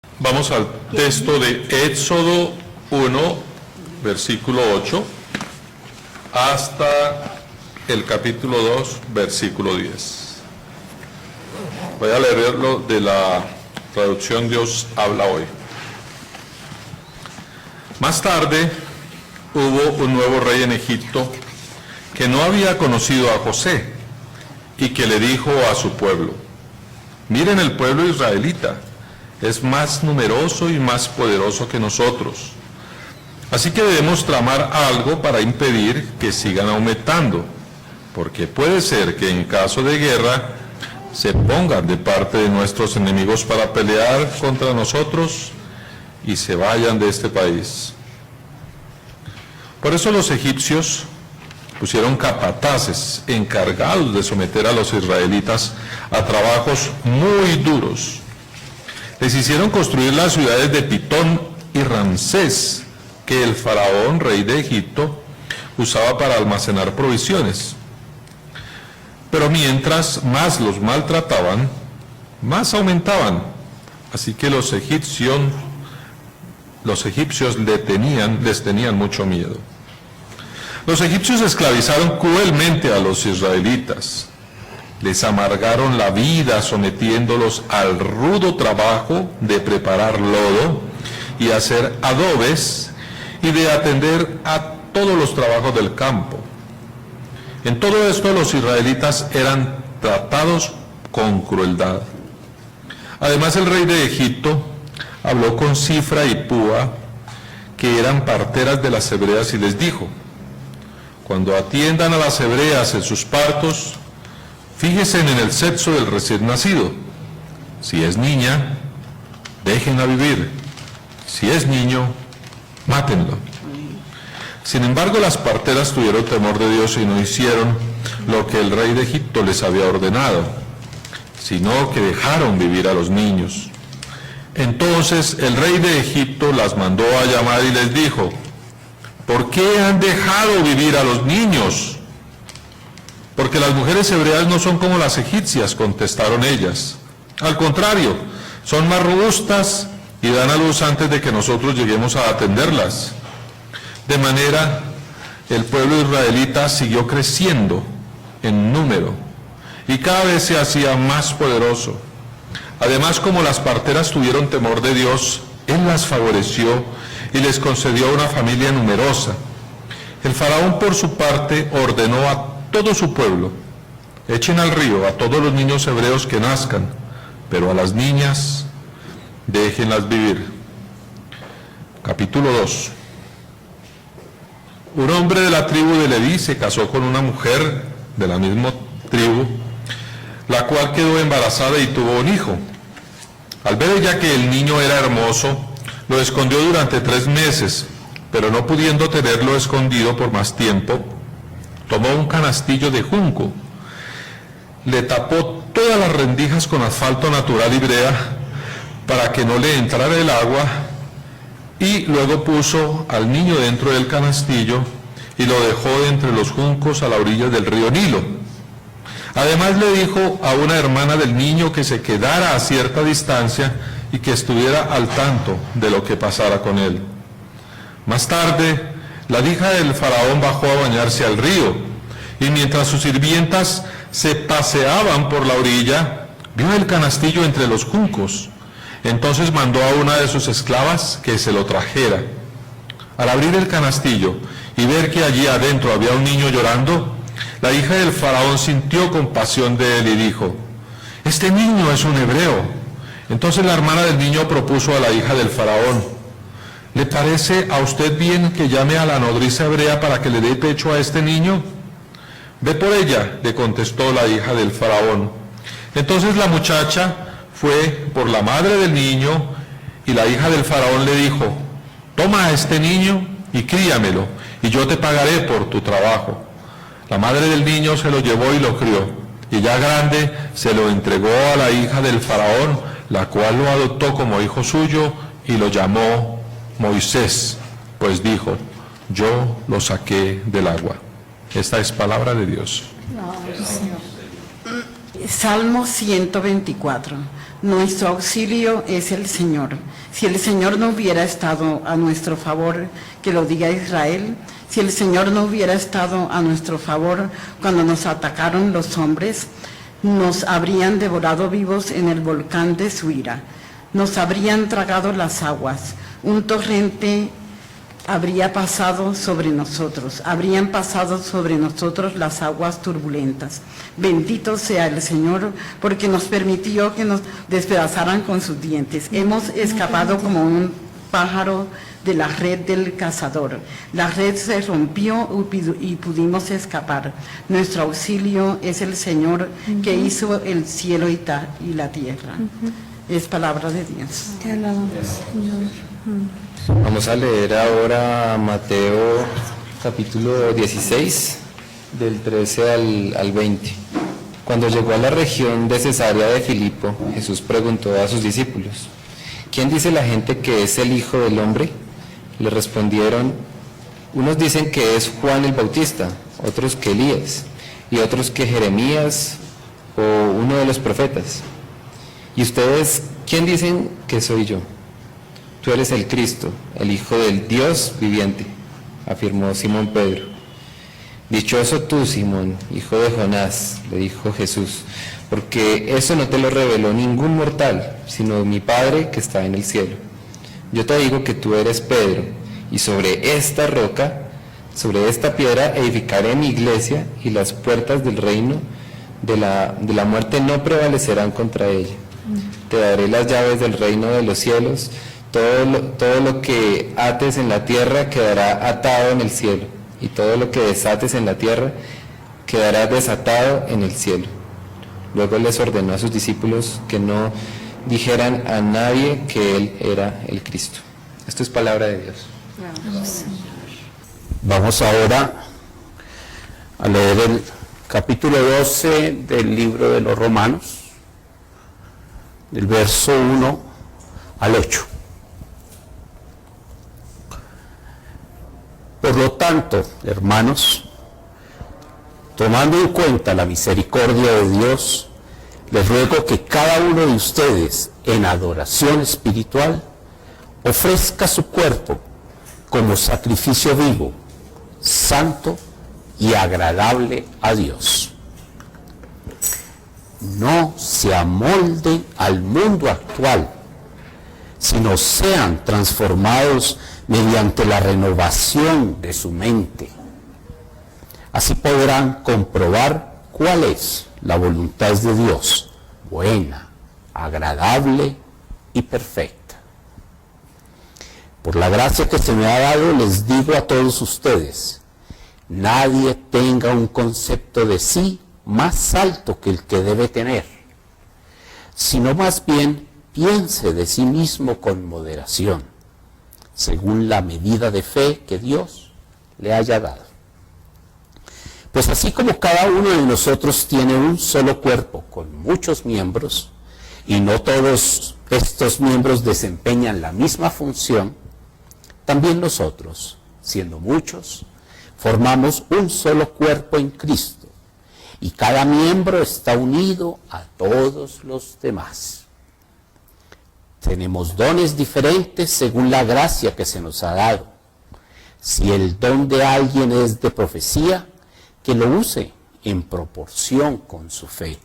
Vamos al texto de Éxodo 1, versículo 8, hasta el capítulo 2, versículo 10. Voy a leerlo de la traducción Dios habla hoy. Más tarde hubo un nuevo rey en Egipto que no había conocido a José y que le dijo a su pueblo: miren, el pueblo israelita es más numeroso y más poderoso que nosotros. Así que debemos tramar algo para impedir que sigan aumentando, porque puede ser que en caso de guerra se pongan de parte de nuestros enemigos para pelear contra nosotros y se vayan de este país. Por eso los egipcios pusieron capataces encargados de someter a los israelitas a trabajos muy duros. Les hicieron construir las ciudades de Pitón y Ramsés, que el faraón, rey de Egipto, usaba para almacenar provisiones. Pero mientras más los maltrataban, más aumentaban. Así que los egipcios les tenían mucho miedo. Los egipcios esclavizaron cruelmente a los israelitas. Les amargaron la vida sometiéndolos al rudo trabajo de preparar lodo y hacer adobes y de atender a todos los trabajos del campo. En todo esto los israelitas eran tratados con crueldad. Además, el rey de Egipto habló con Cifra y Púa, que eran parteras de las hebreas, y les dijo: cuando atiendan a las hebreas en sus partos, fíjense en el sexo del recién nacido. Si es niña, déjenla vivir. Si es niño, mátenlo. Sin embargo, las parteras tuvieron temor de Dios y no hicieron lo que el rey de Egipto les había ordenado, sino que dejaron vivir a los niños. Entonces el rey de Egipto las mandó a llamar y les dijo: ¿por qué han dejado vivir a los niños? Porque las mujeres hebreas no son como las egipcias, contestaron ellas. Al contrario, son más robustas y dan a luz antes de que nosotros lleguemos a atenderlas. De manera, el pueblo israelita siguió creciendo en número y cada vez se hacía más poderoso. Además, como las parteras tuvieron temor de Dios, Él las favoreció y les concedió una familia numerosa. El faraón, por su parte, ordenó a todo su pueblo: echen al río a todos los niños hebreos que nazcan, pero a las niñas déjenlas vivir. Capítulo 2. Un hombre de la tribu de Leví se casó con una mujer de la misma tribu, la cual quedó embarazada y tuvo un hijo. Al ver ella que el niño era hermoso, lo escondió durante 3 meses, pero no pudiendo tenerlo escondido por más tiempo, tomó un canastillo de junco, le tapó todas las rendijas con asfalto natural y brea para que no le entrara el agua, y luego puso al niño dentro del canastillo y lo dejó entre los juncos a la orilla del río Nilo. Además le dijo a una hermana del niño que se quedara a cierta distancia y que estuviera al tanto de lo que pasara con él. Más tarde, la hija del faraón bajó a bañarse al río, y mientras sus sirvientas se paseaban por la orilla, vio el canastillo entre los juncos. Entonces mandó a una de sus esclavas que se lo trajera. Al abrir el canastillo y ver que allí adentro había un niño llorando, la hija del faraón sintió compasión de él y dijo: este niño es un hebreo. Entonces la hermana del niño propuso a la hija del faraón: ¿le parece a usted bien que llame a la nodriza hebrea para que le dé pecho a este niño? Ve por ella, le contestó la hija del faraón. Entonces la muchacha fue por la madre del niño, y la hija del faraón le dijo: toma a este niño y críamelo, y yo te pagaré por tu trabajo. La madre del niño se lo llevó y lo crió, y ya grande se lo entregó a la hija del faraón, la cual lo adoptó como hijo suyo y lo llamó Moisés, pues dijo: yo lo saqué del agua. Esta es palabra de Dios. Salmo 124. Nuestro auxilio es el Señor. Si el Señor no hubiera estado a nuestro favor, que lo diga Israel, si el Señor no hubiera estado a nuestro favor cuando nos atacaron los hombres, nos habrían devorado vivos en el volcán de su ira. Nos habrían tragado las aguas. Un torrente habría pasado sobre nosotros, habrían pasado sobre nosotros las aguas turbulentas. Bendito sea el Señor, porque nos permitió que nos despedazaran con sus dientes. Hemos escapado como un pájaro de la red del cazador. La red se rompió y pudimos escapar. Nuestro auxilio es el Señor que hizo el cielo y la tierra. Es palabra de Dios. Te alabamos, Señor. Vamos a leer ahora Mateo capítulo 16, del 13 al 20. Cuando llegó a la región de Cesarea de Filipo, Jesús preguntó a sus discípulos: ¿quién dice la gente que es el Hijo del Hombre? Le respondieron: unos dicen que es Juan el Bautista, otros que Elías, y otros que Jeremías o uno de los profetas. ¿Y ustedes quién dicen que soy yo? Tú eres el Cristo, el Hijo del Dios viviente, afirmó Simón Pedro. Dichoso tú, Simón, hijo de Jonás, le dijo Jesús, porque eso no te lo reveló ningún mortal, sino mi Padre que está en el cielo. Yo te digo que tú eres Pedro, y sobre esta roca, sobre esta piedra, edificaré mi iglesia, y las puertas del reino de la muerte no prevalecerán contra ella. Te daré las llaves del reino de los cielos. Todo lo que ates en la tierra quedará atado en el cielo, y todo lo que desates en la tierra quedará desatado en el cielo. Luego les ordenó a sus discípulos que no dijeran a nadie que él era el Cristo. Esto es palabra de Dios. Vamos ahora a leer el capítulo 12 del libro de los Romanos, del verso 1 al 8. Por lo tanto, hermanos, tomando en cuenta la misericordia de Dios, les ruego que cada uno de ustedes, en adoración espiritual, ofrezca su cuerpo como sacrificio vivo, santo y agradable a Dios. No se amolden al mundo actual, sino sean transformados mediante la renovación de su mente. Así podrán comprobar cuál es la voluntad de Dios, buena, agradable y perfecta. Por la gracia que se me ha dado, les digo a todos ustedes: nadie tenga un concepto de sí más alto que el que debe tener, sino más bien piense de sí mismo con moderación, según la medida de fe que Dios le haya dado. Pues así como cada uno de nosotros tiene un solo cuerpo con muchos miembros, y no todos estos miembros desempeñan la misma función, también nosotros, siendo muchos, formamos un solo cuerpo en Cristo, y cada miembro está unido a todos los demás. Tenemos dones diferentes según la gracia que se nos ha dado. Si el don de alguien es de profecía, que lo use en proporción con su fe.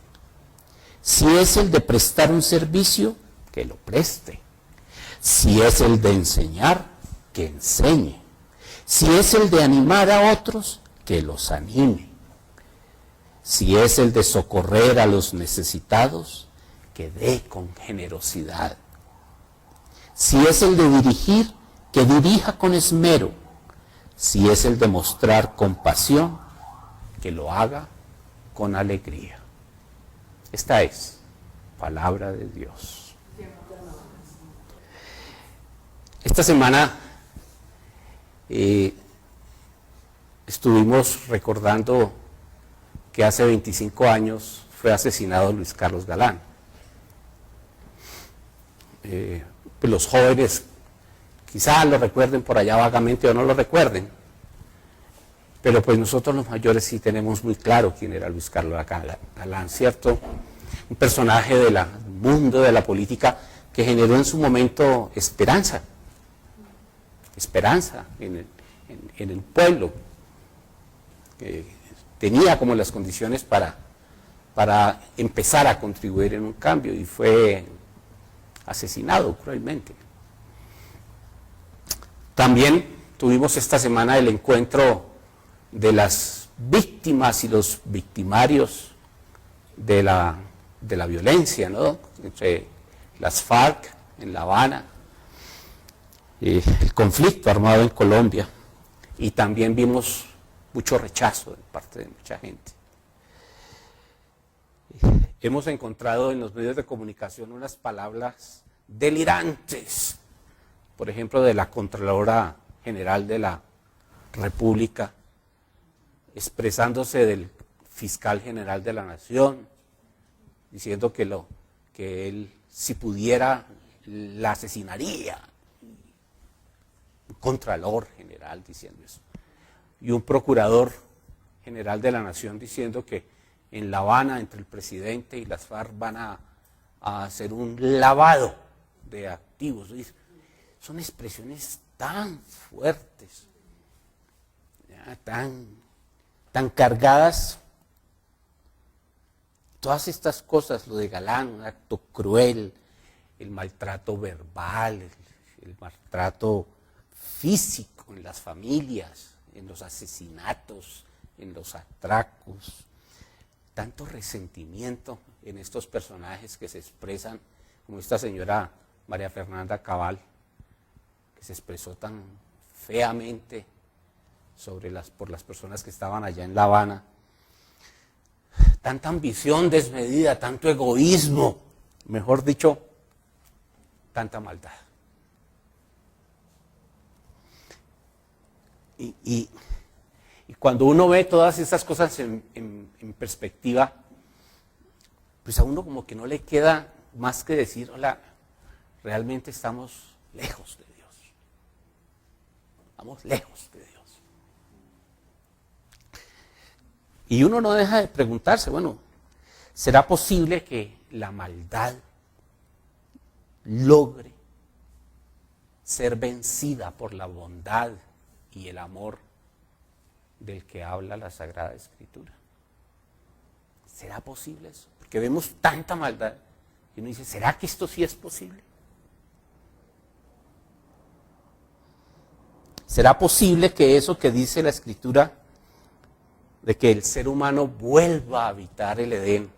Si es el de prestar un servicio, que lo preste. Si es el de enseñar, que enseñe. Si es el de animar a otros, que los anime. Si es el de socorrer a los necesitados, que dé con generosidad. Si es el de dirigir, que dirija con esmero. Si es el de mostrar compasión, que lo haga con alegría. Esta es palabra de Dios. Esta semana estuvimos recordando que hace 25 años fue asesinado Luis Carlos Galán. Pues los jóvenes quizás lo recuerden por allá vagamente o no lo recuerden, pero pues nosotros los mayores sí tenemos muy claro quién era Luis Carlos Galán, ¿cierto? Un personaje de la mundo de la política que generó en su momento esperanza en el pueblo, que tenía como las condiciones para empezar a contribuir en un cambio, y fue asesinado cruelmente. También tuvimos esta semana el encuentro de las víctimas y los victimarios de la violencia, ¿no?, entre las FARC en La Habana, el conflicto armado en Colombia, y también vimos mucho rechazo de parte de mucha gente. Hemos encontrado en los medios de comunicación unas palabras delirantes, por ejemplo, de la Contralora General de la República, expresándose del Fiscal General de la Nación, diciendo que él, si pudiera, la asesinaría. Un Contralor General diciendo eso. Y un Procurador General de la Nación diciendo que en La Habana, entre el presidente y las FARC, van a hacer un lavado de activos. Son expresiones tan fuertes, ya, tan cargadas. Todas estas cosas, lo de Galán, un acto cruel, el maltrato verbal, el maltrato físico en las familias, en los asesinatos, en los atracos, tanto resentimiento en estos personajes que se expresan, como esta señora María Fernanda Cabal, que se expresó tan feamente por las personas que estaban allá en La Habana. Tanta ambición desmedida, tanto egoísmo, mejor dicho, tanta maldad. Y cuando uno ve todas esas cosas en perspectiva, pues a uno como que no le queda más que decir, hola, realmente estamos lejos de Dios. Estamos lejos de Dios. Y uno no deja de preguntarse, bueno, ¿será posible que la maldad logre ser vencida por la bondad y el amor del que habla la Sagrada Escritura? ¿Será posible eso? Porque vemos tanta maldad y uno dice, ¿será que esto sí es posible? ¿Será posible que eso que dice la Escritura, de que el ser humano vuelva a habitar el Edén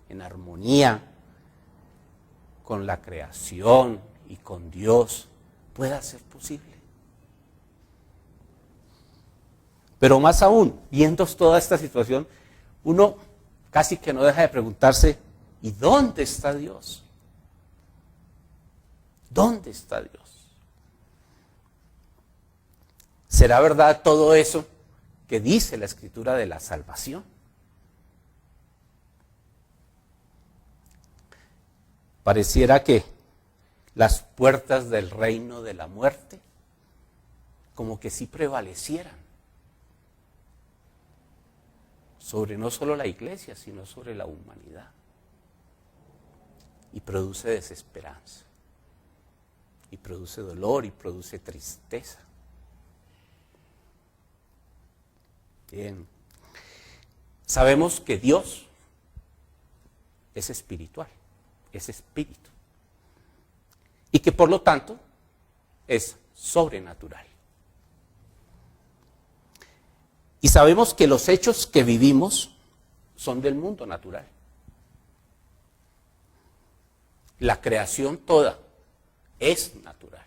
en armonía con la creación y con Dios, pueda ser posible? Pero más aún, viendo toda esta situación, uno casi que no deja de preguntarse, ¿y dónde está Dios? ¿Dónde está Dios? ¿Será verdad todo eso que dice la Escritura de la salvación? Pareciera que las puertas del reino de la muerte como que sí prevalecieran sobre no solo la iglesia, sino sobre la humanidad. Y produce desesperanza, y produce dolor, y produce tristeza. Bien. Sabemos que Dios es espiritual, es espíritu, y que por lo tanto es sobrenatural. Y sabemos que los hechos que vivimos son del mundo natural. La creación toda es natural.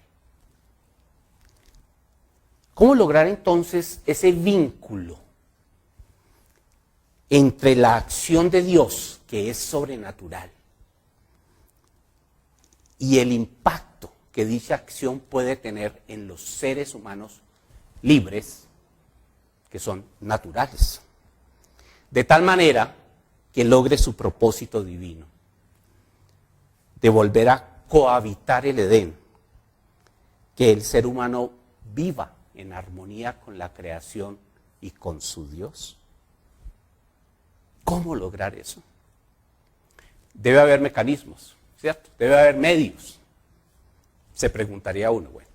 ¿Cómo lograr entonces ese vínculo entre la acción de Dios, que es sobrenatural, y el impacto que dicha acción puede tener en los seres humanos libres, que son naturales, de tal manera que logre su propósito divino, de volver a cohabitar el Edén, que el ser humano viva en armonía con la creación y con su Dios? ¿Cómo lograr eso? debe haber mecanismos, ¿cierto? Debe haber medios. Se preguntaría uno, bueno,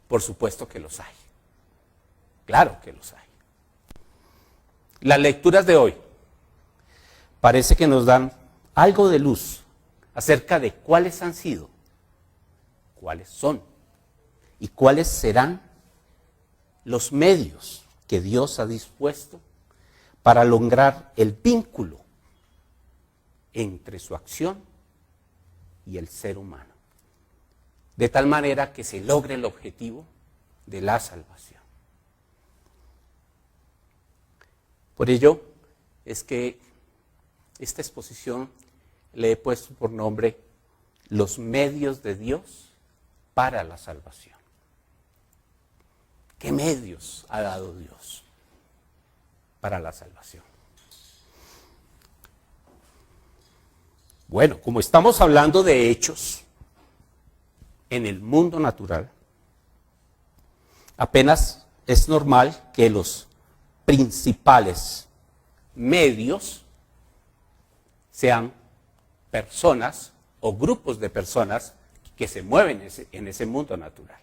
por supuesto que los hay. Claro que los hay. Las lecturas de hoy parece que nos dan algo de luz acerca de cuáles han sido, cuáles son y cuáles serán los medios que Dios ha dispuesto para lograr el vínculo entre su acción y el ser humano, de tal manera que se logre el objetivo de la salvación. Por ello es que esta exposición le he puesto por nombre Los medios de Dios para la salvación. ¿Qué medios ha dado Dios para la salvación? Bueno, como estamos hablando de hechos en el mundo natural, apenas es normal que los principales medios sean personas o grupos de personas que se mueven en ese mundo natural.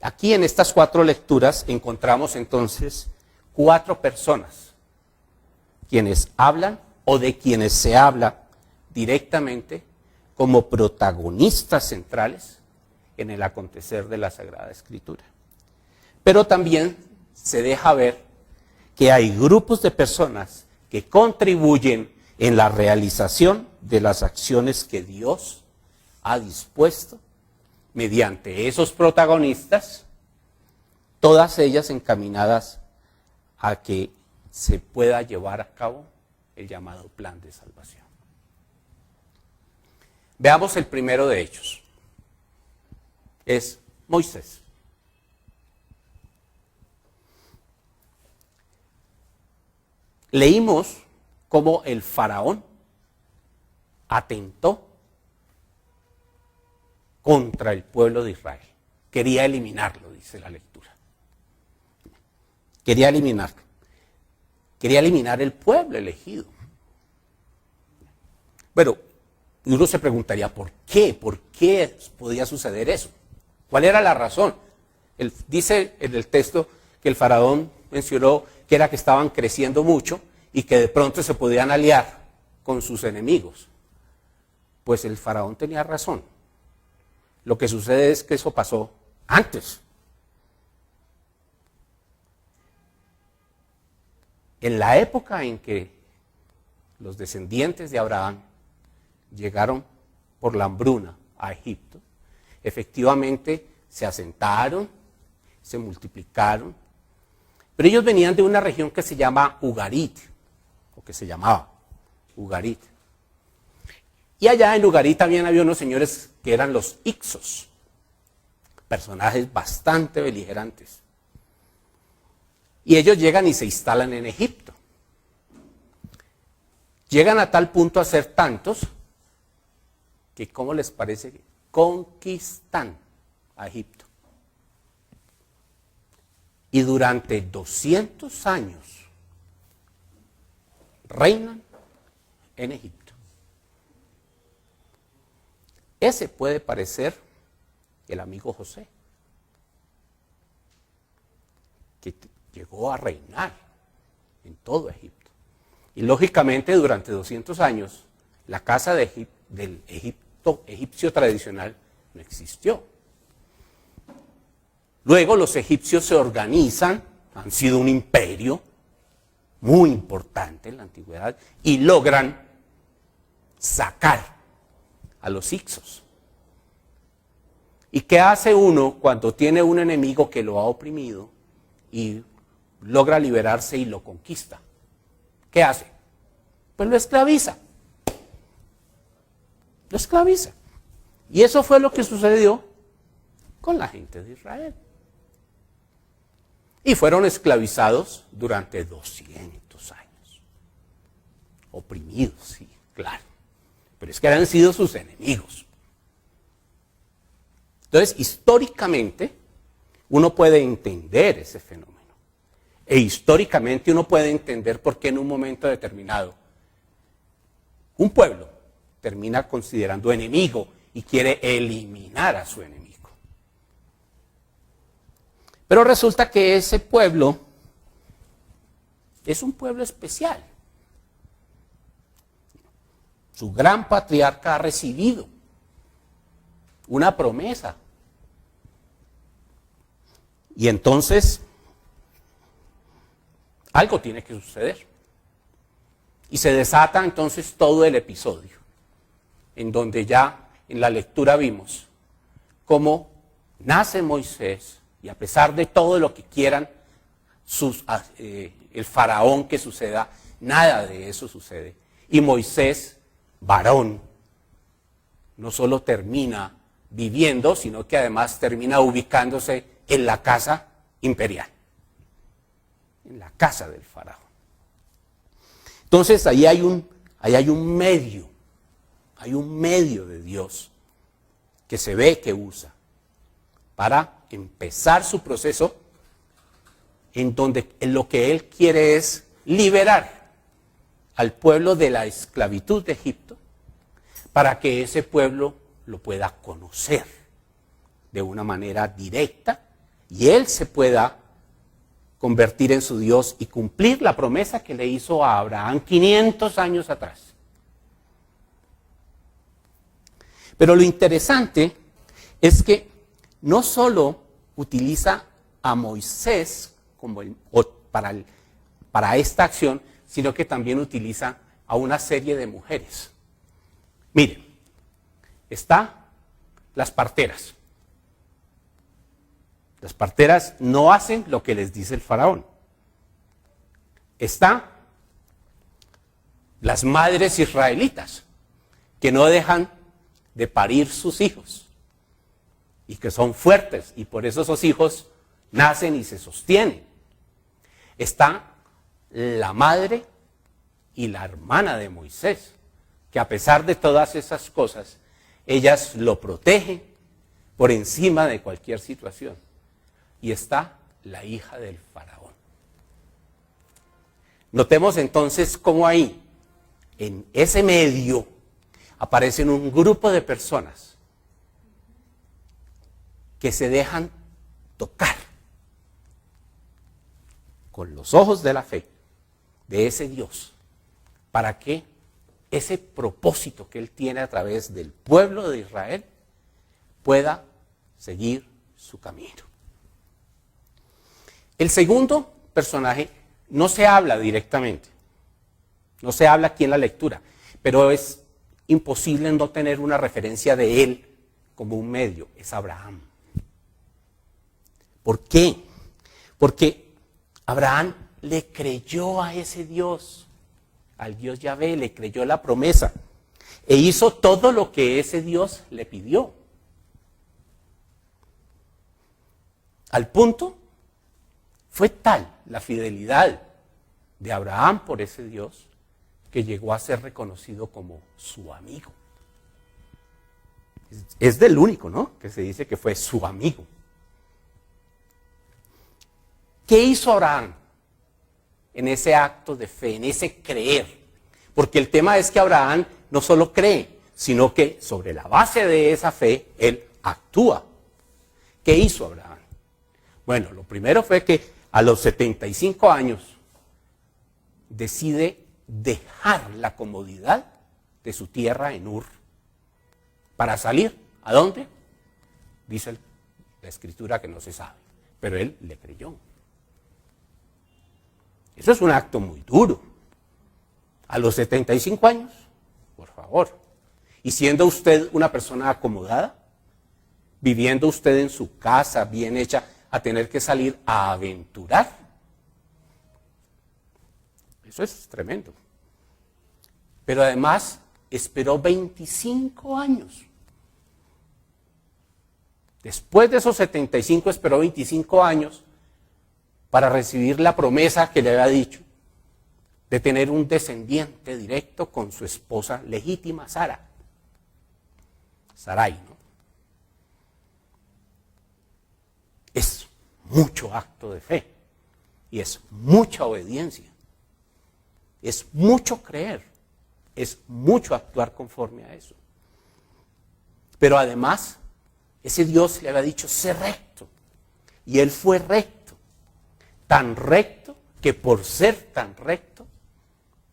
Aquí en estas 4 lecturas encontramos entonces 4 personas quienes hablan o de quienes se habla directamente como protagonistas centrales en el acontecer de la Sagrada Escritura. Pero también se deja ver que hay grupos de personas que contribuyen en la realización de las acciones que Dios ha dispuesto mediante esos protagonistas, todas ellas encaminadas a que se pueda llevar a cabo el llamado plan de salvación. Veamos el primero de ellos. Es Moisés. Leímos cómo el faraón atentó contra el pueblo de Israel. Quería eliminarlo, dice la lectura. Quería eliminarlo. Quería eliminar el pueblo elegido. Bueno, uno se preguntaría, ¿por qué? ¿Por qué podía suceder eso? ¿Cuál era la razón? Dice en el texto que el faraón mencionó que era que estaban creciendo mucho y que de pronto se podían aliar con sus enemigos. Pues el faraón tenía razón. Lo que sucede es que eso pasó antes. En la época en que los descendientes de Abraham llegaron por la hambruna a Egipto, efectivamente se asentaron, se multiplicaron, pero ellos venían de una región que se llama Ugarit, o que se llamaba Ugarit. Y allá en Ugarit también había unos señores que eran los Ixos, personajes bastante beligerantes. Y ellos llegan y se instalan en Egipto. Llegan a tal punto a ser tantos que, ¿cómo les parece? Conquistan a Egipto. Y durante 200 años reinan en Egipto. Ese puede parecer el amigo José, que llegó a reinar en todo Egipto. Y lógicamente durante 200 años la casa del egipcio tradicional no existió. Luego los egipcios se organizan, han sido un imperio muy importante en la antigüedad y logran sacar a los Ixos. ¿Y qué hace uno cuando tiene un enemigo que lo ha oprimido y logra liberarse y lo conquista? ¿Qué hace? Pues lo esclaviza. Lo esclaviza. Y eso fue lo que sucedió con la gente de Israel. Y fueron esclavizados durante 200 años. Oprimidos, sí, claro. Pero es que habían sido sus enemigos. Entonces, históricamente, uno puede entender ese fenómeno. E históricamente uno puede entender por qué en un momento determinado un pueblo termina considerando enemigo y quiere eliminar a su enemigo. Pero resulta que ese pueblo es un pueblo especial. Su gran patriarca ha recibido una promesa. Y entonces, algo tiene que suceder. Y se desata entonces todo el episodio, en donde ya en la lectura vimos cómo nace Moisés, y a pesar de todo lo que quieran el faraón que suceda, nada de eso sucede. Y Moisés, varón, no solo termina viviendo, sino que además termina ubicándose en la casa imperial, en la casa del faraón. Entonces ahí hay un medio de Dios que se ve que usa para empezar su proceso, en donde lo que él quiere es liberar al pueblo de la esclavitud de Egipto, para que ese pueblo lo pueda conocer de una manera directa y él se pueda convertir en su Dios y cumplir la promesa que le hizo a Abraham 500 años atrás. Pero lo interesante es que no solo utiliza a Moisés para esta acción, sino que también utiliza a una serie de mujeres. Miren, está las parteras. Las parteras no hacen lo que les dice el faraón. Está las madres israelitas, que no dejan de parir sus hijos y que son fuertes, y por eso esos hijos nacen y se sostienen. Está la madre y la hermana de Moisés, que a pesar de todas esas cosas, ellas lo protegen por encima de cualquier situación. Y está la hija del faraón. Notemos entonces cómo ahí, en ese medio, aparecen un grupo de personas que se dejan tocar con los ojos de la fe de ese Dios, para que ese propósito que Él tiene a través del pueblo de Israel pueda seguir su camino. El segundo personaje no se habla directamente, no se habla aquí en la lectura, pero es imposible no tener una referencia de él como un medio, es Abraham. ¿Por qué? Porque Abraham le creyó a ese Dios, al Dios Yahvé, le creyó la promesa e hizo todo lo que ese Dios le pidió. Al punto, fue tal la fidelidad de Abraham por ese Dios que llegó a ser reconocido como su amigo. Es del único, ¿no?, que se dice que fue su amigo. ¿Qué hizo Abraham en ese acto de fe, en ese creer? Porque el tema es que Abraham no solo cree, sino que sobre la base de esa fe, él actúa. ¿Qué hizo Abraham? Bueno, lo primero fue que a los 75 años decide dejar la comodidad de su tierra en Ur para salir. ¿A dónde? Dice la escritura que no se sabe, pero él le creyó. Eso es un acto muy duro. A los 75 años, por favor. Y siendo usted una persona acomodada, viviendo usted en su casa bien hecha, a tener que salir a aventurar. Eso es tremendo. Pero además esperó 25 años. Después de esos 75 esperó 25 años para recibir la promesa que le había dicho de tener un descendiente directo con su esposa legítima, Sarai, ¿no? Es mucho acto de fe y es mucha obediencia, es mucho creer es mucho actuar conforme a eso. Pero además, ese Dios le había dicho, sé recto. Y él fue recto. Tan recto que por ser tan recto,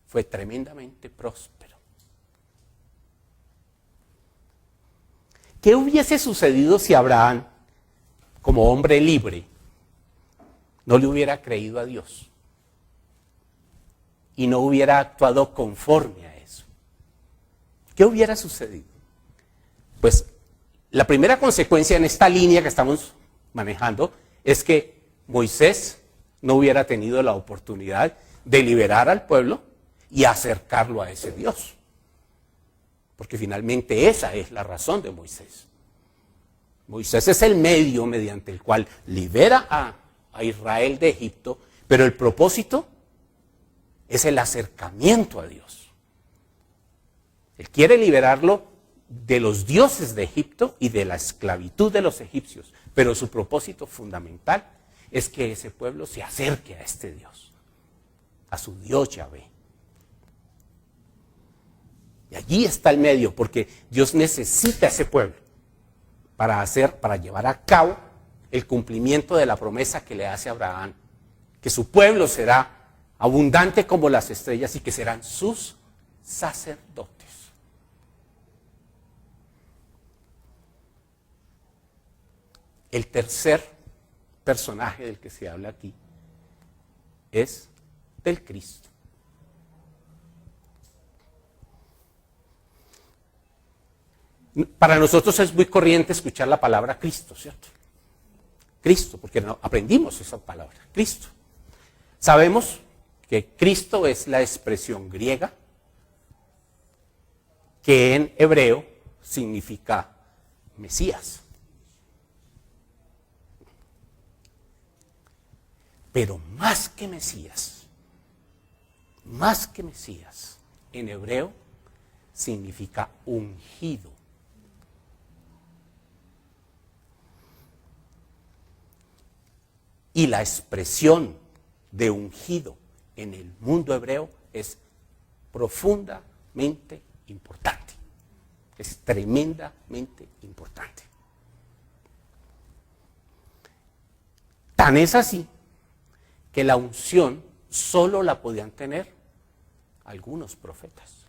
fue tremendamente próspero. ¿Qué hubiese sucedido si Abraham, como hombre libre, no le hubiera creído a Dios y no hubiera actuado conforme a eso? ¿Qué hubiera sucedido? Pues la primera consecuencia en esta línea que estamos manejando es que Moisés no hubiera tenido la oportunidad de liberar al pueblo y acercarlo a ese Dios. Porque finalmente esa es la razón de Moisés. Moisés es el medio mediante el cual libera a Israel de Egipto, pero el propósito es el acercamiento a Dios. Él quiere liberarlo de los dioses de Egipto y de la esclavitud de los egipcios, pero su propósito fundamental es que ese pueblo se acerque a este Dios, a su Dios Yahvé. Y allí está el medio, porque Dios necesita a ese pueblo para llevar a cabo el cumplimiento de la promesa que le hace a Abraham, que su pueblo será abundante como las estrellas y que serán sus sacerdotes. El tercer personaje del que se habla aquí es del Cristo. Para nosotros es muy corriente escuchar la palabra Cristo, ¿cierto? Cristo, porque no, aprendimos esa palabra, Cristo. Sabemos que Cristo es la expresión griega que en hebreo significa Mesías. Pero más que Mesías, en hebreo significa ungido. Y la expresión de ungido en el mundo hebreo es profundamente importante. Es tremendamente importante. Tan es así que la unción solo la podían tener algunos profetas.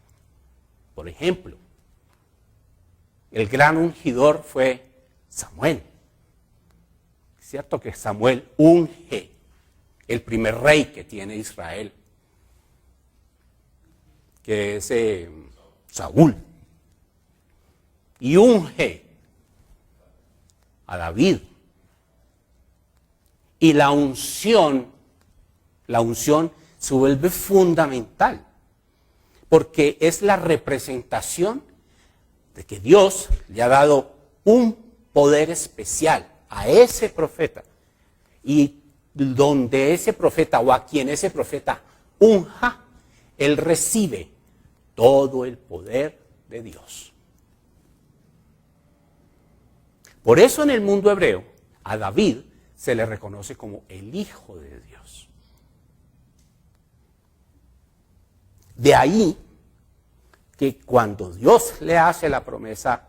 Por ejemplo, el gran ungidor fue Samuel. Es cierto que Samuel unge el primer rey que tiene Israel, que es Saúl, y unge a David. Y la unción se vuelve fundamental, porque es la representación de que Dios le ha dado un poder especial a ese profeta, y donde ese profeta o a quien ese profeta unja, él recibe todo el poder de Dios. Por eso en el mundo hebreo a David se le reconoce como el Hijo de Dios. De ahí que cuando Dios le hace la promesa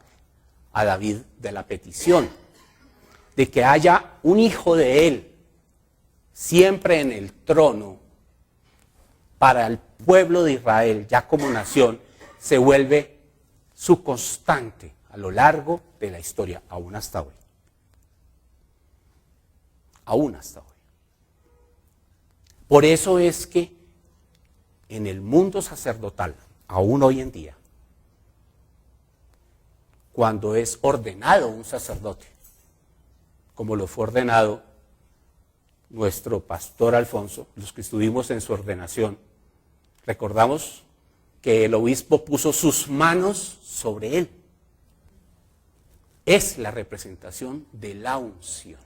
a David de la petición de que haya un hijo de él siempre en el trono para el pueblo de Israel, ya como nación, se vuelve su constante a lo largo de la historia, aún hasta hoy. Aún hasta hoy. Por eso es que en el mundo sacerdotal, aún hoy en día, cuando es ordenado un sacerdote, como lo fue ordenado nuestro pastor Alfonso, los que estuvimos en su ordenación, recordamos que el obispo puso sus manos sobre él. Es la representación de la unción.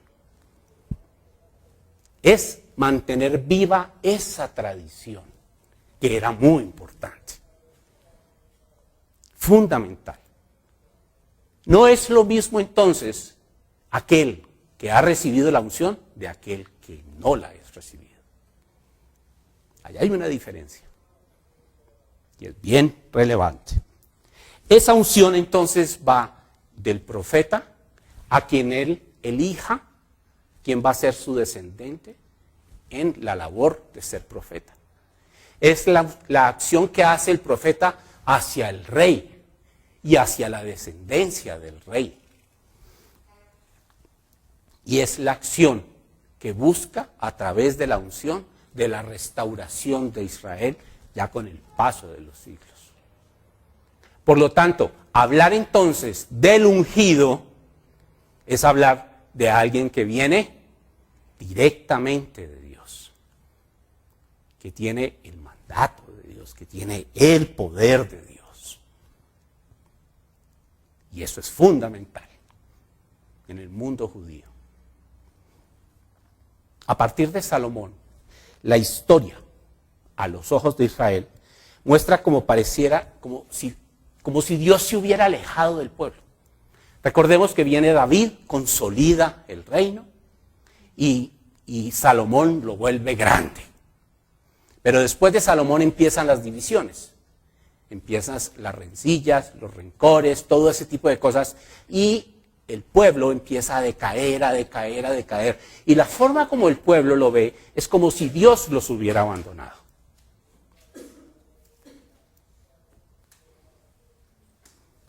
Es mantener viva esa tradición, que era muy importante, fundamental. No es lo mismo entonces aquel que ha recibido la unción de aquel que no la ha recibido. Allá hay una diferencia. y es bien relevante. Esa unción entonces va del profeta a quien él elija, quien va a ser su descendente en la labor de ser profeta. Es la acción que hace el profeta hacia el rey y hacia la descendencia del rey. Y es la acción que busca a través de la unción de la restauración de Israel ya con el paso de los siglos. Por lo tanto, hablar entonces del ungido es hablar de alguien que viene directamente de Dios, que tiene el mandato de Dios, que tiene el poder de Dios. Y eso es fundamental en el mundo judío. A partir de Salomón, la historia a los ojos de Israel muestra como pareciera, como si Dios se hubiera alejado del pueblo. Recordemos que viene David, consolida el reino y Salomón lo vuelve grande. Pero después de Salomón empiezan las divisiones, empiezan las rencillas, los rencores, todo ese tipo de cosas y el pueblo empieza a decaer, a decaer, a decaer. Y la forma como el pueblo lo ve es como si Dios los hubiera abandonado.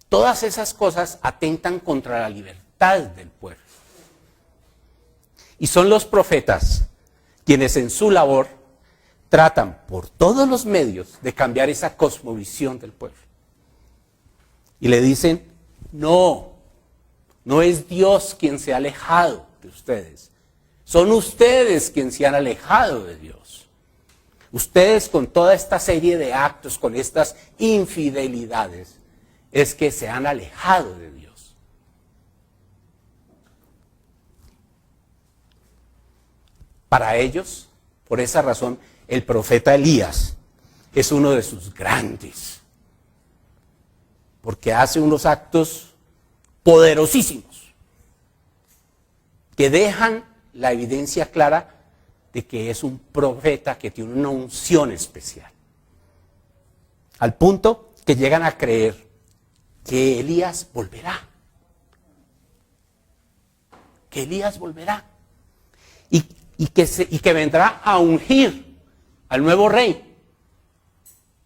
Todas esas cosas atentan contra la libertad del pueblo. Y son los profetas quienes en su labor tratan por todos los medios de cambiar esa cosmovisión del pueblo. Y le dicen, no es Dios quien se ha alejado de ustedes. Son ustedes quienes se han alejado de Dios. Ustedes con toda esta serie de actos, con estas infidelidades, es que se han alejado de Dios. Para ellos, por esa razón, el profeta Elías es uno de sus grandes, porque hace unos actos poderosísimos que dejan la evidencia clara de que es un profeta que tiene una unción especial, al punto que llegan a creer que Elías volverá. Que Elías volverá. Y que vendrá a ungir al nuevo rey.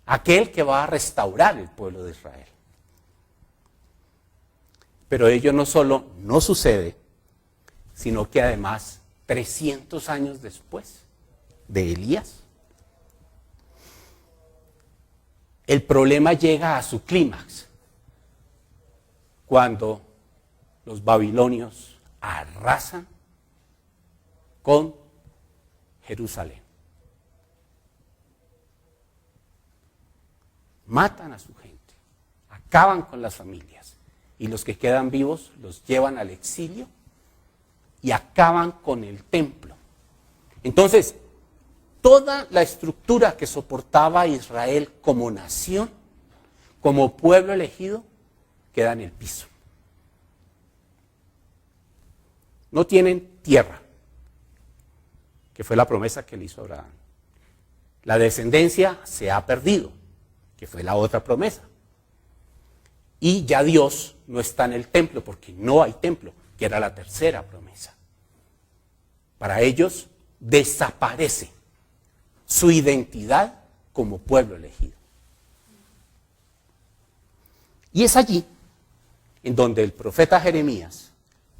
Aquel que va a restaurar el pueblo de Israel. Pero ello no solo no sucede, sino que además 300 años después de Elías, el problema llega a su clímax. Cuando los babilonios arrasan con Jerusalén. Matan a su gente, acaban con las familias y los que quedan vivos los llevan al exilio y acaban con el templo. Entonces, toda la estructura que soportaba a Israel como nación, como pueblo elegido, queda en el piso. No tienen tierra, que fue la promesa que le hizo Abraham. La descendencia se ha perdido, que fue la otra promesa. Y ya Dios no está en el templo, porque no hay templo, que era la tercera promesa. Para ellos desaparece su identidad como pueblo elegido. Y es allí en donde el profeta Jeremías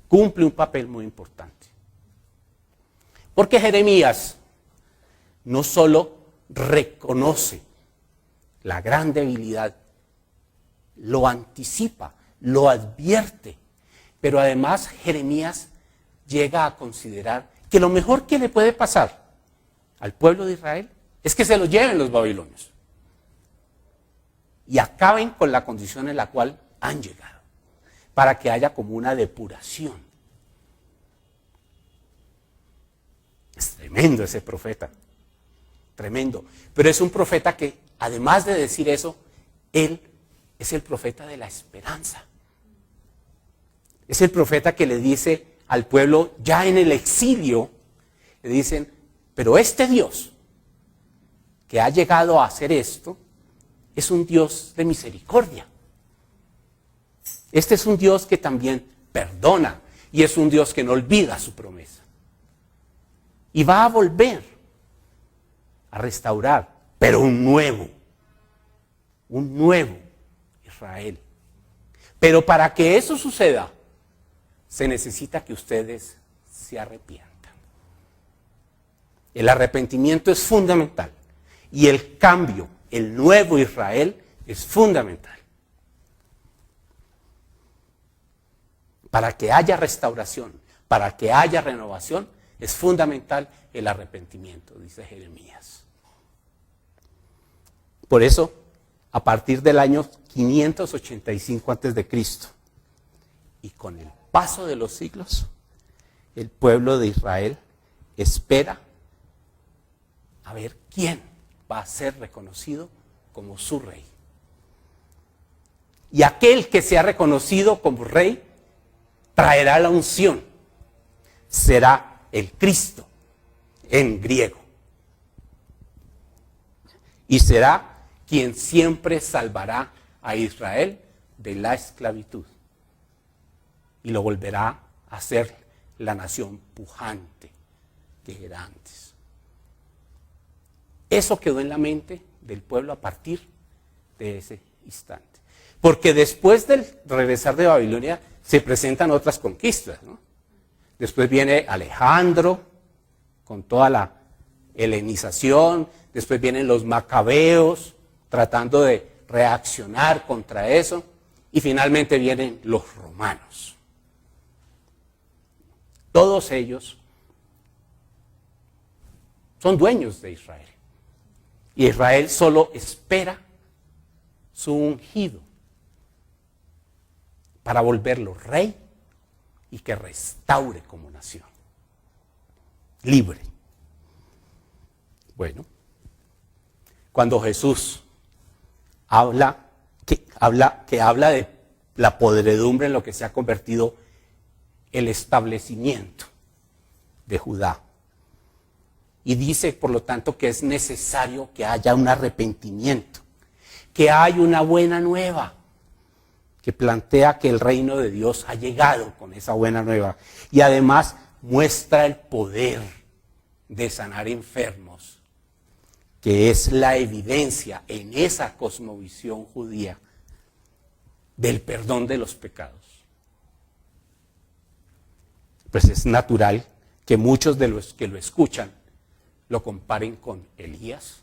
cumple un papel muy importante. Porque Jeremías no solo reconoce la gran debilidad, lo anticipa, lo advierte, pero además Jeremías llega a considerar que lo mejor que le puede pasar al pueblo de Israel es que se lo lleven los babilonios y acaben con la condición en la cual han llegado, para que haya como una depuración. Es tremendo ese profeta, tremendo, pero es un profeta que además de decir eso, él es el profeta de la esperanza. Es el profeta que le dice al pueblo ya en el exilio, le dicen, pero este Dios que ha llegado a hacer esto, es un Dios de misericordia. Este es un Dios que también perdona y es un Dios que no olvida su promesa. Y va a volver a restaurar, pero un nuevo Israel. Pero para que eso suceda, se necesita que ustedes se arrepientan. El arrepentimiento es fundamental y el cambio, el nuevo Israel, es fundamental. Para que haya restauración, para que haya renovación, es fundamental el arrepentimiento, dice Jeremías. Por eso, a partir del año 585 a.C., y con el paso de los siglos, el pueblo de Israel espera a ver quién va a ser reconocido como su rey. Y aquel que sea reconocido como rey traerá la unción. Será el Cristo en griego. Y será quien siempre salvará a Israel de la esclavitud. Y lo volverá a ser la nación pujante que era antes. Eso quedó en la mente del pueblo a partir de ese instante. Porque después del regresar de Babilonia se presentan otras conquistas, ¿no? Después viene Alejandro con toda la helenización, después vienen los macabeos tratando de reaccionar contra eso, y finalmente vienen los romanos. Todos ellos son dueños de Israel. Y Israel solo espera su ungido para volverlo rey y que restaure como nación. Libre. Bueno, cuando Jesús habla de la podredumbre en lo que se ha convertido el establecimiento de Judá. Y dice, por lo tanto, que es necesario que haya un arrepentimiento, que hay una buena nueva, que plantea que el reino de Dios ha llegado con esa buena nueva. Y además muestra el poder de sanar enfermos, que es la evidencia en esa cosmovisión judía del perdón de los pecados. Pues es natural que muchos de los que lo escuchan lo comparen con Elías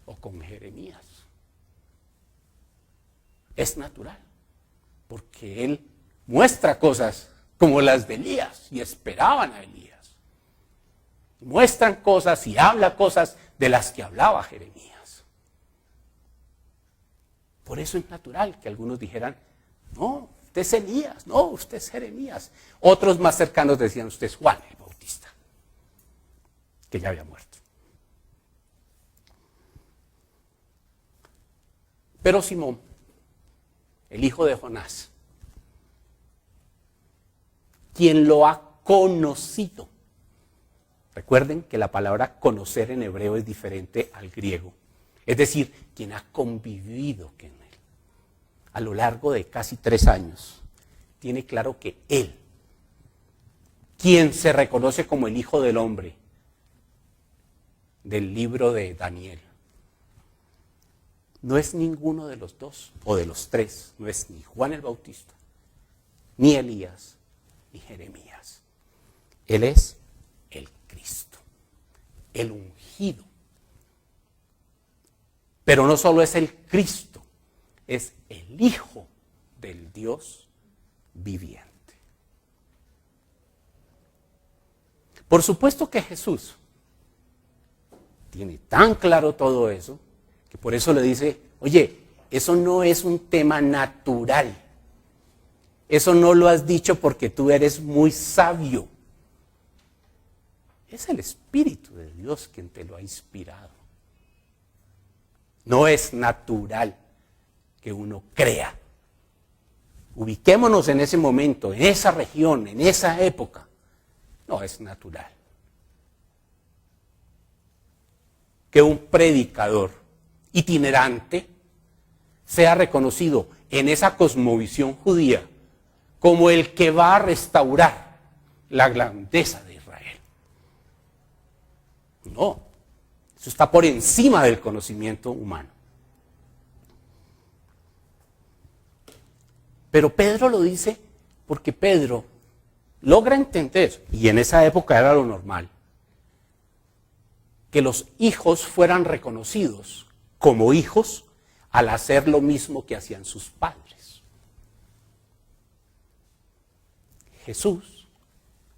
o con Jeremías. Es natural, porque él muestra cosas como las de Elías y esperaban a Elías. Muestran cosas y habla cosas de las que hablaba Jeremías. Por eso es natural que algunos dijeran, no, usted es Elías, no, usted es Jeremías. Otros más cercanos decían, usted es Juan el Bautista, que ya había muerto. Pero Simón, el hijo de Jonás, quien lo ha conocido. Recuerden que la palabra conocer en hebreo es diferente al griego. Es decir, quien ha convivido con él a lo largo de casi 3 años, tiene claro que él, quien se reconoce como el Hijo del Hombre del libro de Daniel, no es ninguno de los dos o de los tres, no es ni Juan el Bautista, ni Elías, ni Jeremías. Él es el Cristo, el ungido. Pero no solo es el Cristo, es el Hijo del Dios viviente. Por supuesto que Jesús tiene tan claro todo eso, que por eso le dice, oye, eso no es un tema natural. Eso no lo has dicho porque tú eres muy sabio. Es el Espíritu de Dios quien te lo ha inspirado. No es natural que uno crea. Ubiquémonos en ese momento, en esa región, en esa época. No es natural que un predicador itinerante sea reconocido en esa cosmovisión judía como el que va a restaurar la grandeza de Israel. No, eso está por encima del conocimiento humano. Pero Pedro lo dice porque Pedro logra entender, y en esa época era lo normal, que los hijos fueran reconocidos como hijos al hacer lo mismo que hacían sus padres. Jesús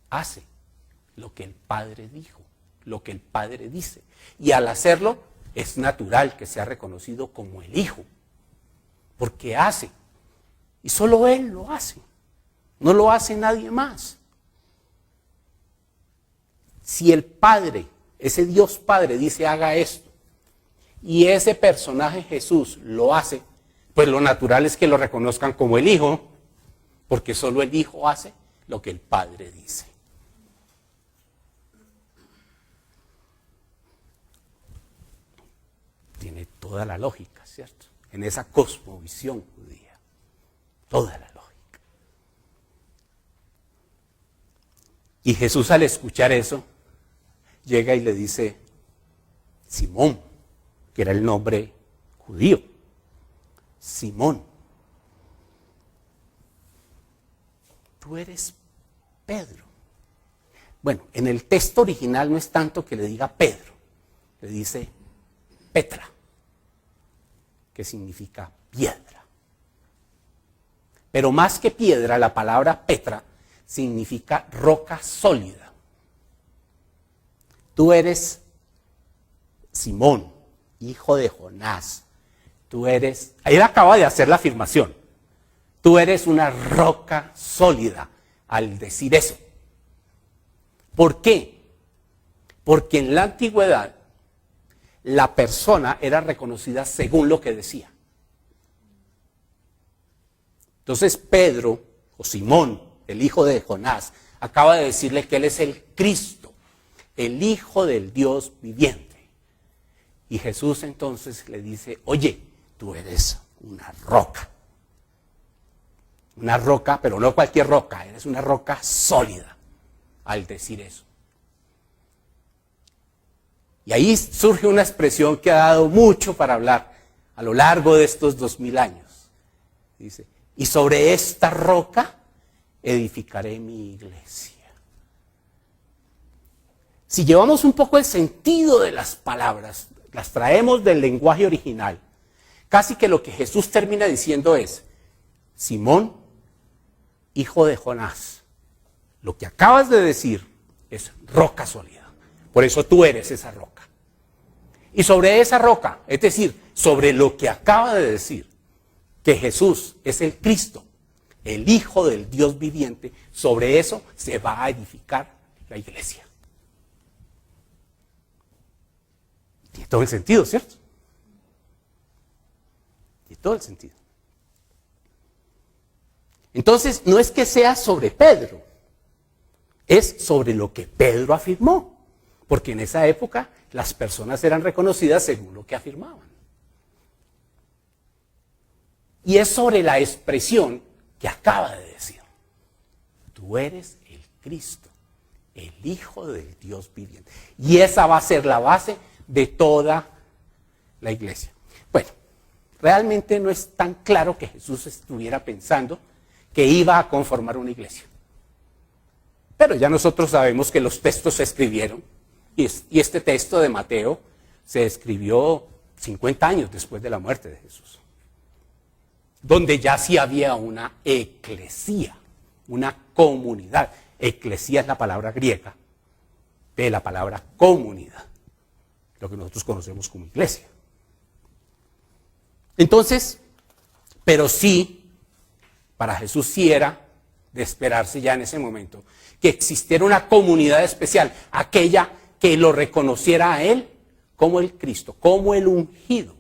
hace lo que el Padre dijo, lo que el Padre dice, y al hacerlo es natural que sea reconocido como el Hijo, porque hace, y solo Él lo hace, no lo hace nadie más. Si el Padre, ese Dios Padre dice haga esto, y ese personaje Jesús lo hace, pues lo natural es que lo reconozcan como el Hijo, porque solo el Hijo hace lo que el Padre dice. Tiene toda la lógica, ¿cierto? En esa cosmovisión judía, toda la lógica. Y Jesús, al escuchar eso, llega y le dice, Simón, que era el nombre judío, Simón, tú eres Pedro. Bueno, en el texto original no es tanto que le diga Pedro, le dice Petra, que significa piedra. Pero más que piedra, la palabra Petra significa roca sólida. Tú eres Simón, hijo de Jonás. Tú eres, él acaba de hacer la afirmación, tú eres una roca sólida al decir eso. ¿Por qué? Porque en la antigüedad la persona era reconocida según lo que decía. Entonces Pedro, o Simón, el hijo de Jonás, acaba de decirle que él es el Cristo, el Hijo del Dios viviente. Y Jesús entonces le dice, oye, tú eres una roca. Una roca, pero no cualquier roca, eres una roca sólida al decir eso. Y ahí surge una expresión que ha dado mucho para hablar a lo largo de estos 2000 años. Dice, y sobre esta roca edificaré mi iglesia. Si llevamos un poco el sentido de las palabras, las traemos del lenguaje original, casi que lo que Jesús termina diciendo es, Simón, hijo de Jonás, lo que acabas de decir es roca sólida. Por eso tú eres esa roca. Y sobre esa roca, es decir, sobre lo que acaba de decir, que Jesús es el Cristo, el Hijo del Dios viviente, sobre eso se va a edificar la iglesia. Tiene todo el sentido, ¿cierto? Tiene todo el sentido. Entonces, no es que sea sobre Pedro, es sobre lo que Pedro afirmó, porque en esa época las personas eran reconocidas según lo que afirmaban. Y es sobre la expresión que acaba de decir. Tú eres el Cristo, el Hijo del Dios viviente. Y esa va a ser la base de toda la iglesia. Bueno, realmente no es tan claro que Jesús estuviera pensando que iba a conformar una iglesia. Pero ya nosotros sabemos que los textos se escribieron, y este texto de Mateo se escribió 50 años después de la muerte de Jesús, donde ya sí había una eclesía, una comunidad. Eclesía es la palabra griega de la palabra comunidad, lo que nosotros conocemos como iglesia. Entonces, pero sí, para Jesús sí era de esperarse ya en ese momento que existiera una comunidad especial, aquella que lo reconociera a él como el Cristo, como el ungido,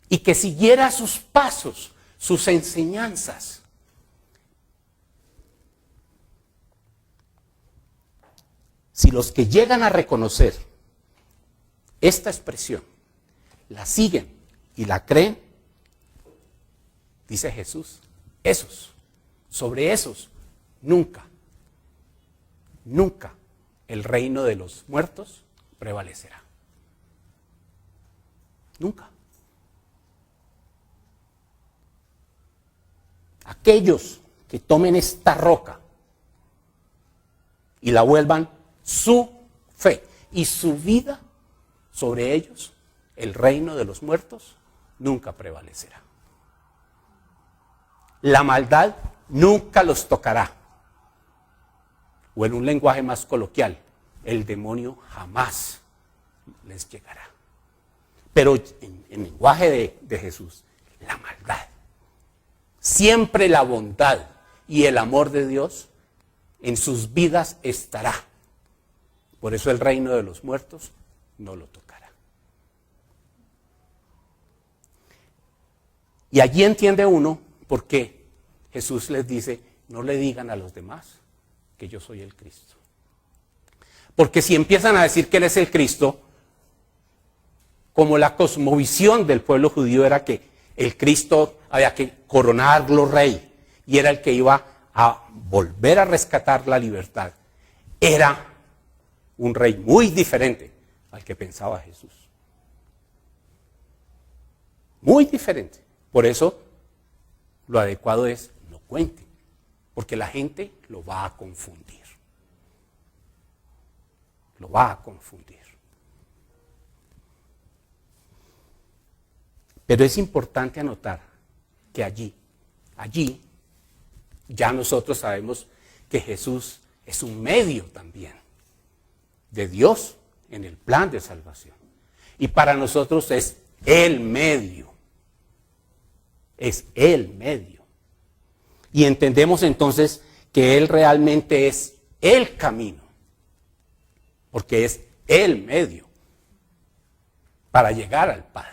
y que siguiera sus pasos, sus enseñanzas. Si los que llegan a reconocer esta expresión la siguen y la creen, dice Jesús, sobre esos, nunca el reino de los muertos prevalecerá. Nunca. Aquellos que tomen esta roca y la vuelvan su fe y su vida sobre ellos, el reino de los muertos nunca prevalecerá. La maldad nunca los tocará. O en un lenguaje más coloquial, el demonio jamás les llegará. Pero en lenguaje de Jesús, la maldad. Siempre la bondad y el amor de Dios en sus vidas estará. Por eso el reino de los muertos no lo tocará. Y allí entiende uno por qué Jesús les dice, no le digan a los demás que yo soy el Cristo. Porque si empiezan a decir que Él es el Cristo, como la cosmovisión del pueblo judío era que el Cristo había que coronarlo rey y era el que iba a volver a rescatar la libertad, era un rey muy diferente al que pensaba Jesús. Muy diferente. Por eso lo adecuado es no cuenten, porque la gente lo va a confundir. Lo va a confundir. Pero es importante anotar que allí, ya nosotros sabemos que Jesús es un medio también de Dios en el plan de salvación. Y para nosotros es el medio. Es el medio. Y entendemos entonces que Él realmente es el camino, porque es el medio para llegar al Padre.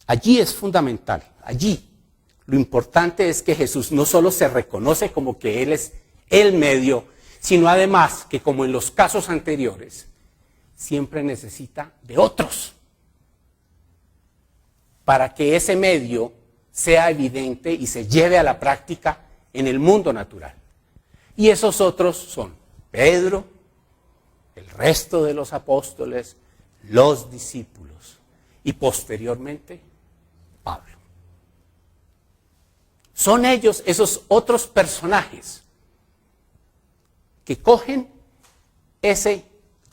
Allí es fundamental, allí lo importante es que Jesús no solo se reconoce como que Él es el medio, sino además que como en los casos anteriores, siempre necesita de otros para que ese medio sea evidente y se lleve a la práctica en el mundo natural. Y esos otros son Pedro, el resto de los apóstoles, los discípulos y posteriormente Pablo. Son ellos, esos otros personajes que cogen ese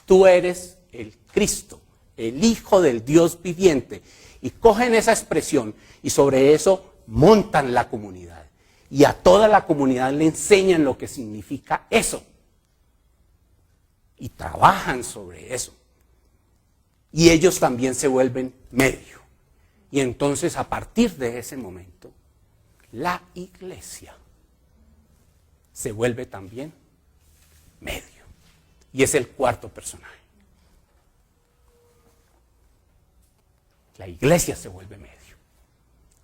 tú eres el Cristo, el Hijo del Dios viviente, y cogen esa expresión y sobre eso montan la comunidad. Y a toda la comunidad le enseñan lo que significa eso. Y trabajan sobre eso. Y ellos también se vuelven medio. Y entonces a partir de ese momento, la iglesia se vuelve también medio. Y es el cuarto personaje. La iglesia se vuelve medio.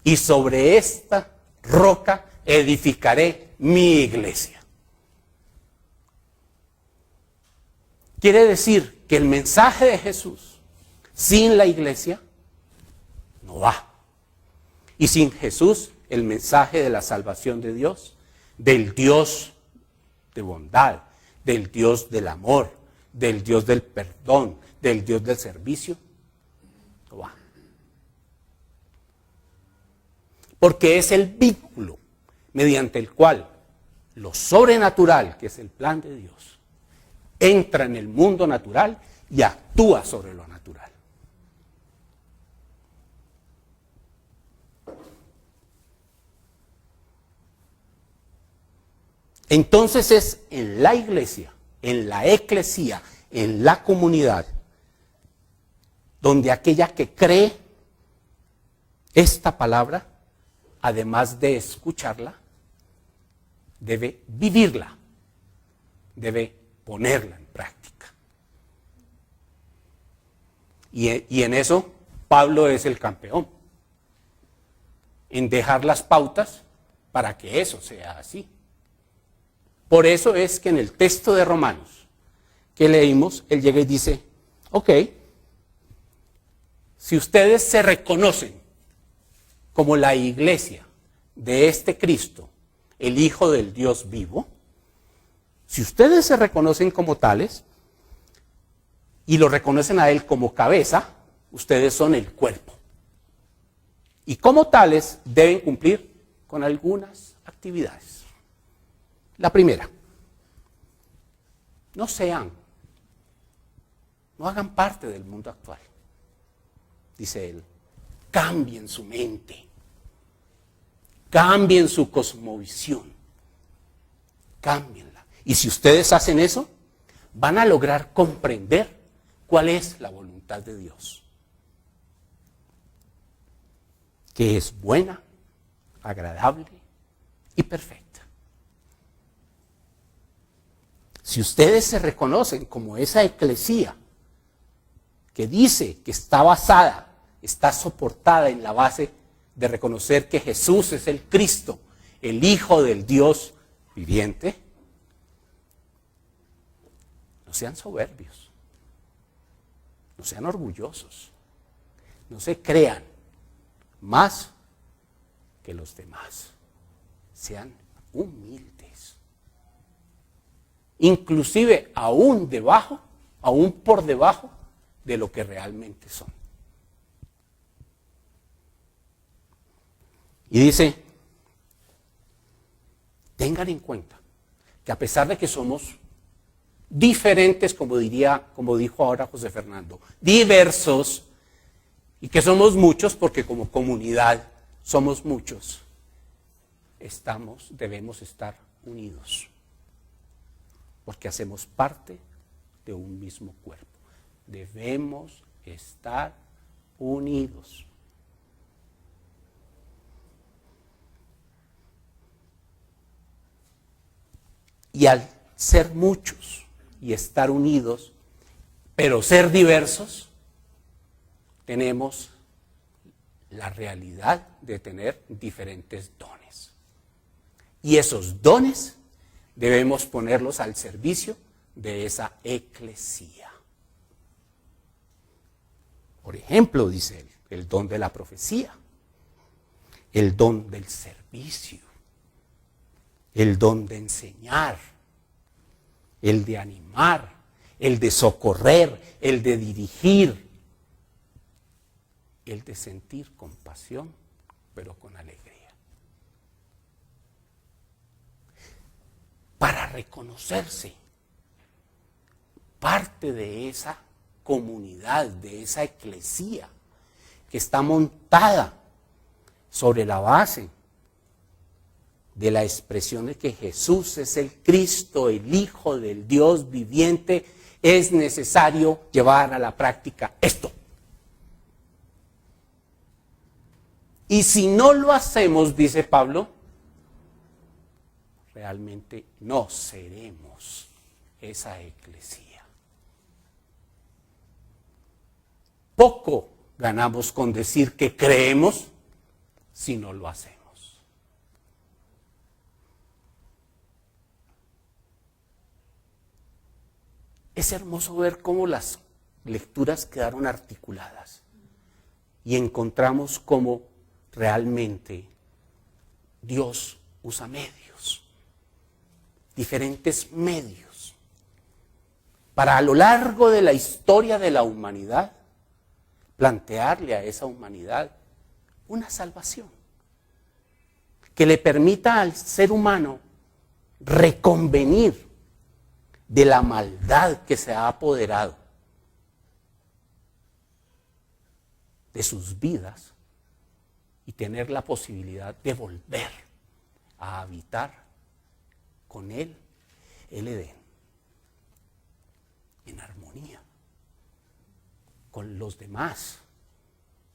Y sobre esta roca edificaré mi iglesia. Quiere decir que el mensaje de Jesús sin la iglesia no va. Y sin Jesús, el mensaje de la salvación de Dios, del Dios de bondad, del Dios del amor, del Dios del perdón, del Dios del servicio, no va. Porque es el vínculo mediante el cual lo sobrenatural, que es el plan de Dios, entra en el mundo natural y actúa sobre lo natural. Entonces es en la iglesia, en la eclesía, en la comunidad, donde aquella que cree esta palabra, además de escucharla, debe vivirla, debe ponerla en práctica. Y en eso Pablo es el campeón, en dejar las pautas para que eso sea así. Por eso es que en el texto de Romanos que leímos, él llega y dice, ok, si ustedes se reconocen como la iglesia de este Cristo, el Hijo del Dios vivo, si ustedes se reconocen como tales y lo reconocen a Él como cabeza, ustedes son el cuerpo. Y como tales deben cumplir con algunas actividades. La primera, no hagan parte del mundo actual. Dice Él, cambien su mente, cambien su cosmovisión, cámbienla. Y si ustedes hacen eso, van a lograr comprender cuál es la voluntad de Dios, que es buena, agradable y perfecta. Si ustedes se reconocen como esa eclesía que dice que está soportada en la base de reconocer que Jesús es el Cristo, el Hijo del Dios viviente, no sean soberbios, no sean orgullosos, no se crean más que los demás, sean humildes, inclusive aún por debajo de lo que realmente son. Y dice, tengan en cuenta que a pesar de que somos diferentes, como dijo ahora José Fernando, diversos, y que somos muchos porque como comunidad somos muchos, debemos estar unidos, porque hacemos parte de un mismo cuerpo. Debemos estar unidos. Y al ser muchos y estar unidos, pero ser diversos, tenemos la realidad de tener diferentes dones. Y esos dones debemos ponerlos al servicio de esa eclesía. Por ejemplo, dice él, el don de la profecía, el don del servicio, el don de enseñar, el de animar, el de socorrer, el de dirigir, el de sentir compasión, pero con alegría. Para reconocerse parte de esa comunidad, de esa eclesía que está montada sobre la base de la expresión de que Jesús es el Cristo, el Hijo del Dios viviente, es necesario llevar a la práctica esto. Y si no lo hacemos, dice Pablo, realmente no seremos esa eclesía. Poco ganamos con decir que creemos si no lo hacemos. Es hermoso ver cómo las lecturas quedaron articuladas y encontramos cómo realmente Dios usa medios, diferentes medios, para a lo largo de la historia de la humanidad plantearle a esa humanidad una salvación que le permita al ser humano reconvenir de la maldad que se ha apoderado de sus vidas y tener la posibilidad de volver a habitar con Él el Edén, en armonía con los demás,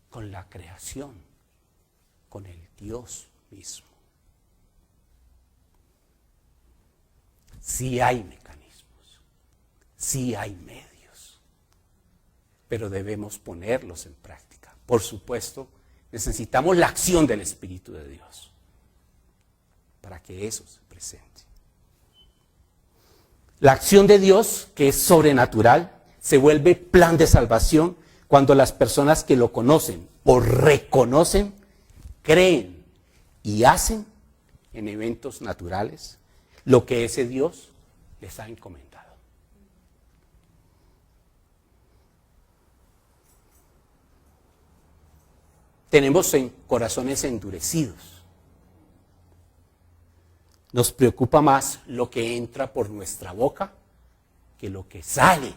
con la creación, con el Dios mismo. Sí hay mecanismos, sí hay medios, pero debemos ponerlos en práctica. Por supuesto, necesitamos la acción del Espíritu de Dios para que eso se presente. La acción de Dios, que es sobrenatural, se vuelve plan de salvación cuando las personas que lo conocen o reconocen creen y hacen en eventos naturales lo que ese Dios les ha encomendado. Tenemos corazones endurecidos. Nos preocupa más lo que entra por nuestra boca que lo que sale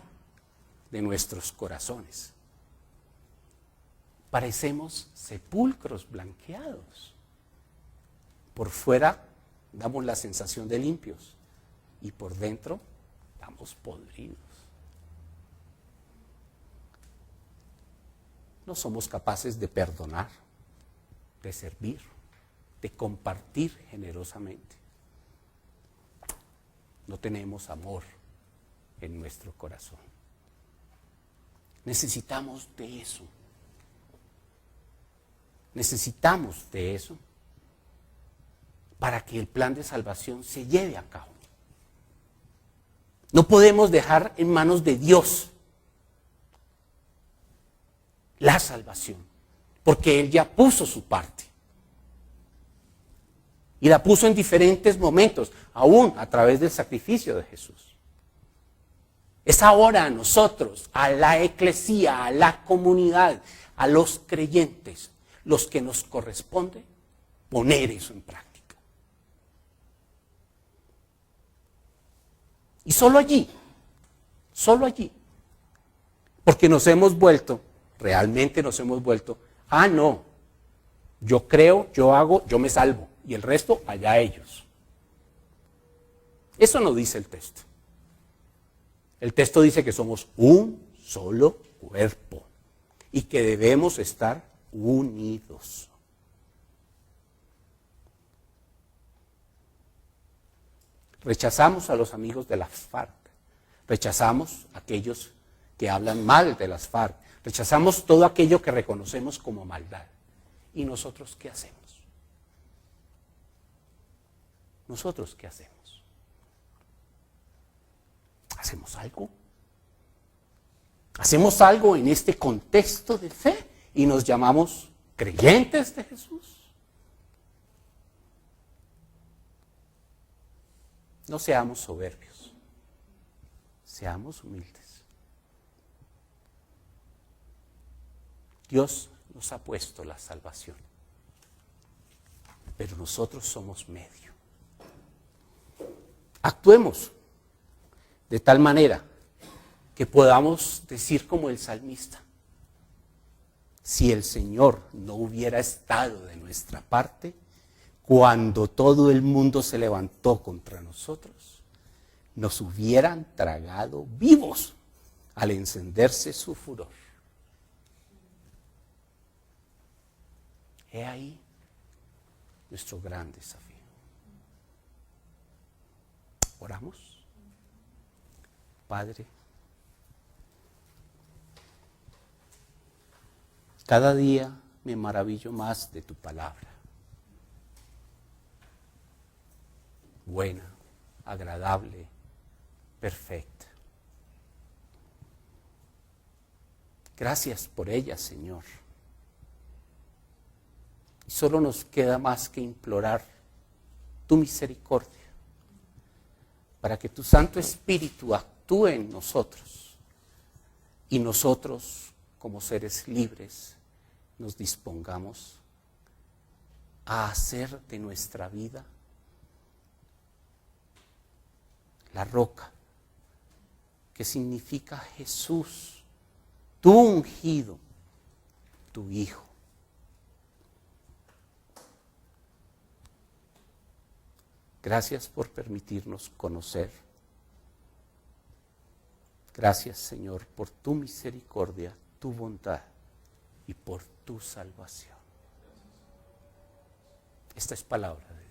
de nuestros corazones. Parecemos sepulcros blanqueados. Por fuera damos la sensación de limpios y por dentro estamos podridos. No somos capaces de perdonar, de servir, de compartir generosamente. No tenemos amor en nuestro corazón. Necesitamos de eso. Necesitamos de eso para que el plan de salvación se lleve a cabo. No podemos dejar en manos de Dios la salvación, porque Él ya puso su parte. Y la puso en diferentes momentos, aún a través del sacrificio de Jesús. Es ahora a nosotros, a la eclesía, a la comunidad, a los creyentes, los que nos corresponde poner eso en práctica. Y solo allí, porque realmente nos hemos vuelto, no, yo creo, yo hago, yo me salvo, y el resto allá ellos. Eso no dice el texto. El texto dice que somos un solo cuerpo y que debemos estar unidos. Rechazamos a los amigos de las FARC, rechazamos a aquellos que hablan mal de las FARC, rechazamos todo aquello que reconocemos como maldad. ¿Y nosotros qué hacemos? ¿Nosotros qué hacemos? ¿Hacemos algo? ¿Hacemos algo en este contexto de fe y nos llamamos creyentes de Jesús? No seamos soberbios, seamos humildes. Dios nos ha puesto la salvación, pero nosotros somos medio. Actuemos de tal manera que podamos decir como el salmista: si el Señor no hubiera estado de nuestra parte, cuando todo el mundo se levantó contra nosotros, nos hubieran tragado vivos al encenderse su furor. He ahí nuestro gran desafío. Oramos. Padre, cada día me maravillo más de tu palabra. Buena, agradable, perfecta. Gracias por ella, Señor. Y solo nos queda más que implorar tu misericordia para que tu Santo Espíritu actúe en nosotros y nosotros, como seres libres, nos dispongamos a hacer de nuestra vida la roca, que significa Jesús, tu ungido, tu Hijo. Gracias por permitirnos conocer. Gracias, Señor, por tu misericordia, tu bondad y por tu salvación. Esta es palabra de Dios.